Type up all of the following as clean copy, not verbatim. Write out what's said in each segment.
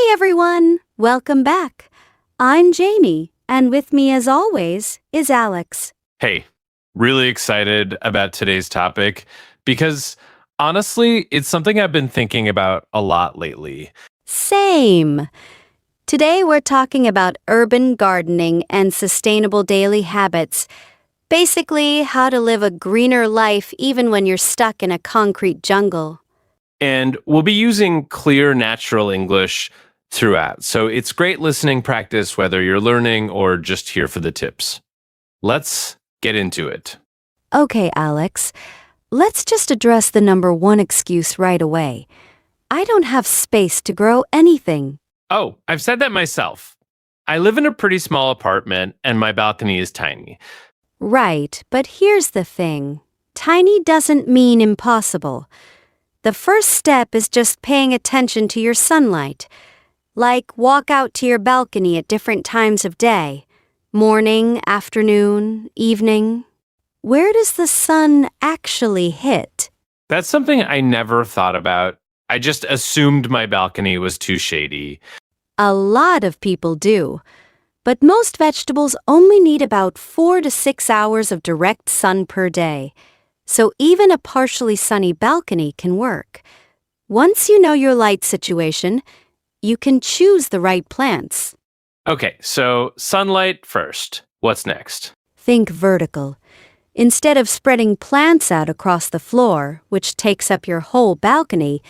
everyone! Welcome back. I'm Jamie, and with me as always is Alex. Hey, really excited about today's topic because honestly, it's something I've been thinking about a lot lately. Same. Today we're talking about urban gardening and sustainable daily habits. Basically, how to live a greener life even when you're stuck in a concrete jungle. And we'll be using clear, natural English throughout. So it's great listening practice whether you're learning or just here for the tips. Let's get into it. Okay, Alex, let's just address the number one excuse right away. I don't have space to grow anything. Oh, I've said that myself. I live in a pretty small apartment and my balcony is tiny. Right, but here's the thing. Tiny doesn't mean impossible. The first step is just paying attention to your sunlight. Like walk out to your balcony at different times of day. Morning, afternoon, evening. Where does the sun actually hit? That's something I never thought about. I just assumed my balcony was too shady. A lot of people do. But most vegetables only need about 4 to 6 hours of direct sun per day. So even a partially sunny balcony can work. Once you know your light situation, you can choose the right plants. Okay, so sunlight first. What's next? Think vertical. Instead of spreading plants out across the floor, which takes up your whole balcony,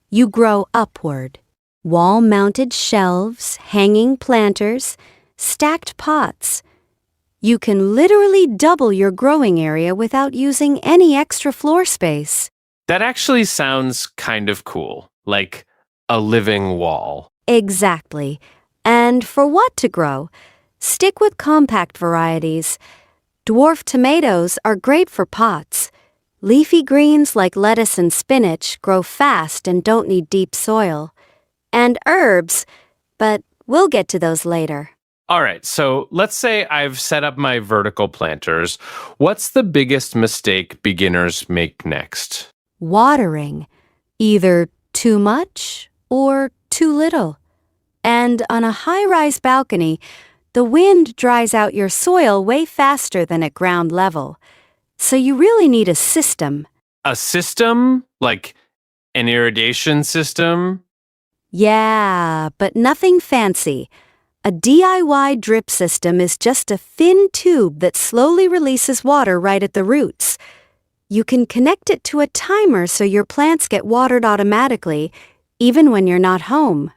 you grow upward. Wall-mounted shelves, hanging planters, stacked pots. You can literally double your growing area without using any extra floor space. That actually sounds kind of cool, like a living wall. Exactly. And for what to grow? Stick with compact varieties. Dwarf tomatoes are great for pots. Leafy greens like lettuce and spinach grow fast and don't need deep soil. And herbs, but we'll get to those later. All right, so let's say I've set up my vertical planters. What's the biggest mistake beginners make next? Watering. Either too much or too little. And on a high-rise balcony, the wind dries out your soil way faster than at ground level. So you really need a system. A system? Like an irrigation system? Yeah, but nothing fancy. A DIY drip system is just a thin tube that slowly releases water right at the roots. You can connect it to a timer so your plants get watered automatically, even when you're not home.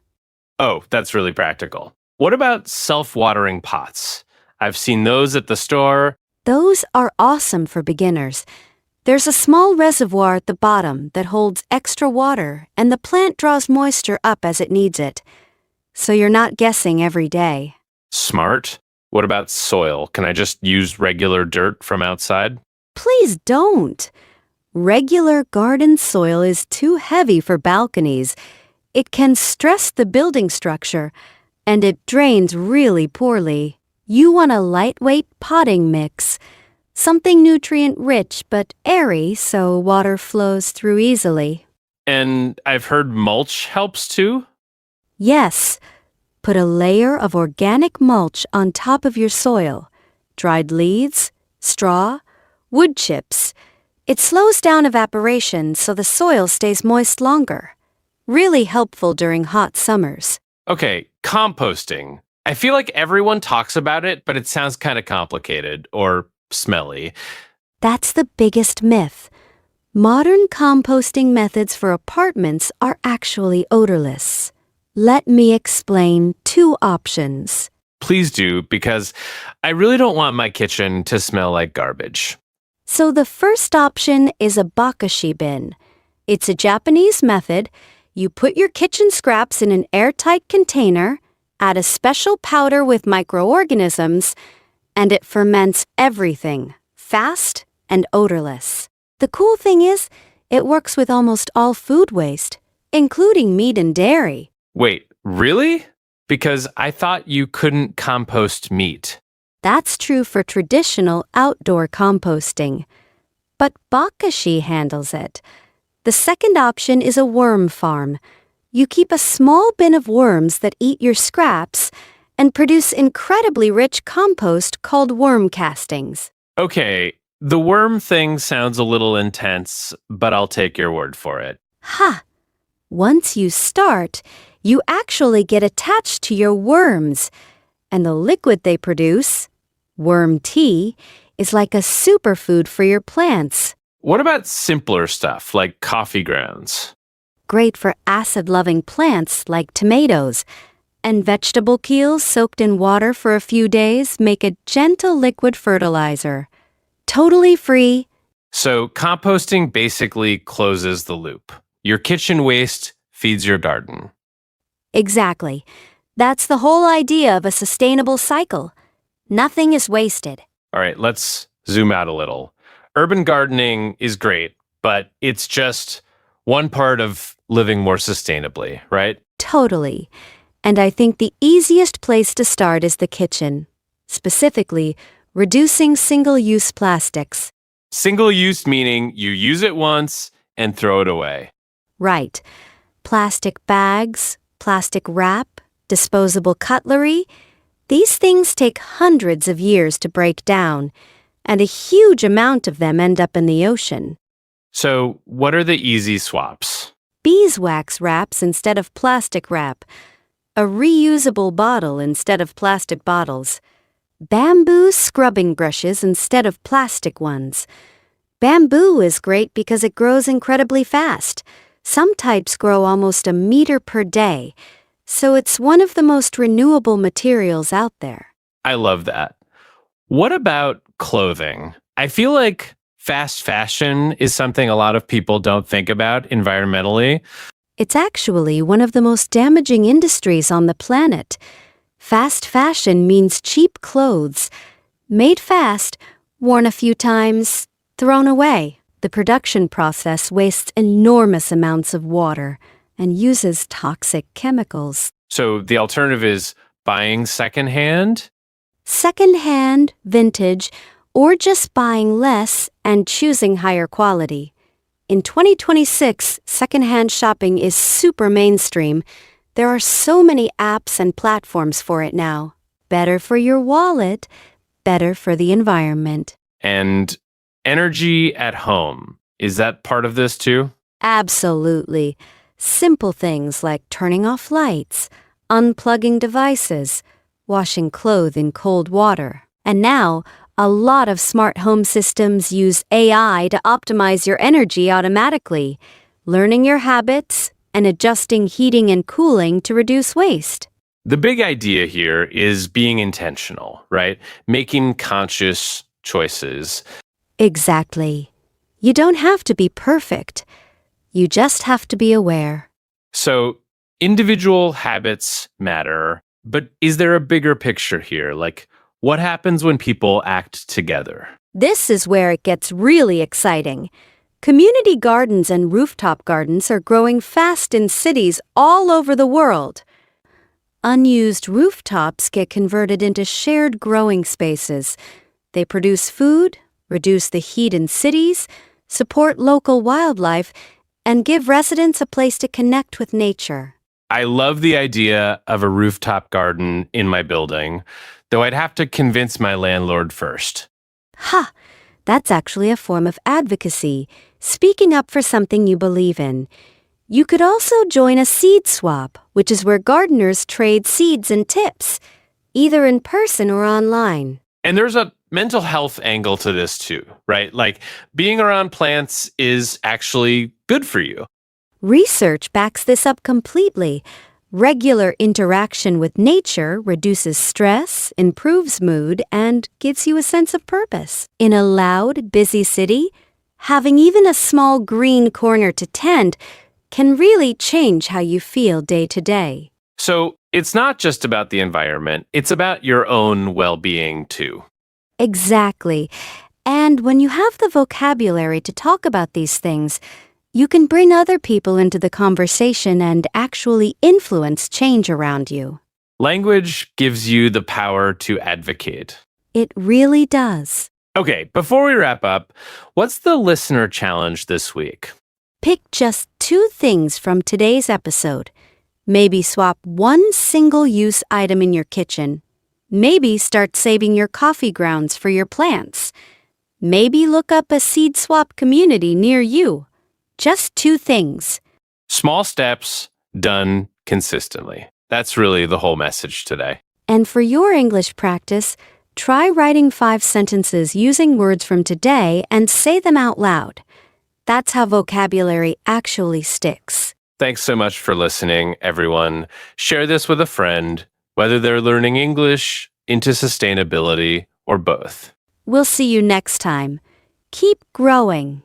Oh, that's really practical. What about self-watering pots? I've seen those at the store. Those are awesome for beginners. There's a small reservoir at the bottom that holds extra water, and the plant draws moisture up as it needs it. So you're not guessing every day. Smart. What about soil? Can I just use regular dirt from outside? Please don't. Regular garden soil is too heavy for balconies. It can stress the building structure, and it drains really poorly. You want a lightweight potting mix. Something nutrient-rich but airy so water flows through easily. And I've heard mulch helps too? Yes, put a layer of organic mulch on top of your soil. Dried leaves, straw, wood chips. It slows down evaporation so the soil stays moist longer. Really helpful during hot summers. Okay, composting. I feel like everyone talks about it, but it sounds kind of complicated or smelly. That's the biggest myth. Modern composting methods for apartments are actually odorless. Let me explain 2 options. Please do, because I really don't want my kitchen to smell like garbage. So the first option is a bokashi bin. It's a Japanese method. You put your kitchen scraps in an airtight container, add a special powder with microorganisms, and it ferments everything, fast and odorless. The cool thing is, it works with almost all food waste, including meat and dairy. Wait, really? Because I thought you couldn't compost meat. That's true for traditional outdoor composting. But bokashi handles it. The second option is a worm farm. You keep a small bin of worms that eat your scraps and produce incredibly rich compost called worm castings. Okay, the worm thing sounds a little intense, but I'll take your word for it. Ha! Once you start, you actually get attached to your worms, and the liquid they produce, worm tea, is like a superfood for your plants. What about simpler stuff like coffee grounds? Great for acid-loving plants like tomatoes, and vegetable keels soaked in water for a few days make a gentle liquid fertilizer. Totally free. So, composting basically closes the loop. Your kitchen waste feeds your garden. Exactly. That's the whole idea of a sustainable cycle. Nothing is wasted. All right, let's zoom out a little. Urban gardening is great, but it's just one part of living more sustainably, right? Totally. And I think the easiest place to start is the kitchen. Specifically, reducing single-use plastics. Single-use meaning you use it once and throw it away. Right. Plastic bags, plastic wrap, disposable cutlery. These things take hundreds of years to break down, and a huge amount of them end up in the ocean. So, what are the easy swaps? Beeswax wraps instead of plastic wrap. A reusable bottle instead of plastic bottles. Bamboo scrubbing brushes instead of plastic ones. Bamboo is great because it grows incredibly fast. Some types grow almost a meter per day, so it's one of the most renewable materials out there. I love that. What about clothing? I feel like fast fashion is something a lot of people don't think about environmentally. It's actually one of the most damaging industries on the planet. Fast fashion means cheap clothes, made fast, worn a few times, thrown away. The production process wastes enormous amounts of water and uses toxic chemicals. So the alternative is buying secondhand? Secondhand, vintage, or just buying less and choosing higher quality. In 2026, secondhand shopping is super mainstream. There are so many apps and platforms for it now. Better for your wallet, better for the environment. And energy at home. Is that part of this too? Absolutely. Simple things like turning off lights, unplugging devices, washing clothes in cold water. And now, a lot of smart home systems use AI to optimize your energy automatically, learning your habits and adjusting heating and cooling to reduce waste. The big idea here is being intentional, right? Making conscious choices. Exactly. You don't have to be perfect. You just have to be aware. So, individual habits matter, but is there a bigger picture here? Like, what happens when people act together? This is where it gets really exciting. Community gardens and rooftop gardens are growing fast in cities all over the world. Unused rooftops get converted into shared growing spaces. They produce food, reduce the heat in cities, support local wildlife, and give residents a place to connect with nature. I love the idea of a rooftop garden in my building, though I'd have to convince my landlord first. Ha! That's actually a form of advocacy, speaking up for something you believe in. You could also join a seed swap, which is where gardeners trade seeds and tips, either in person or online. And there's a mental health angle to this too, right? Like being around plants is actually good for you. Research backs this up completely. Regular interaction with nature reduces stress, improves mood, and gives you a sense of purpose. In a loud, busy city, having even a small green corner to tend can really change how you feel day to day. So it's not just about the environment, it's about your own well-being too. Exactly. And when you have the vocabulary to talk about these things, you can bring other people into the conversation and actually influence change around you. Language gives you the power to advocate. It really does. Okay, before we wrap up, what's the listener challenge this week? Pick just 2 things from today's episode. Maybe swap one single-use item in your kitchen. Maybe start saving your coffee grounds for your plants. Maybe look up a seed swap community near you. Just 2 things. Small steps done consistently. That's really the whole message today. And for your English practice, try writing 5 sentences using words from today and say them out loud. That's how vocabulary actually sticks. Thanks so much for listening, everyone. Share this with a friend, whether they're learning English, into sustainability, or both. We'll see you next time. Keep growing.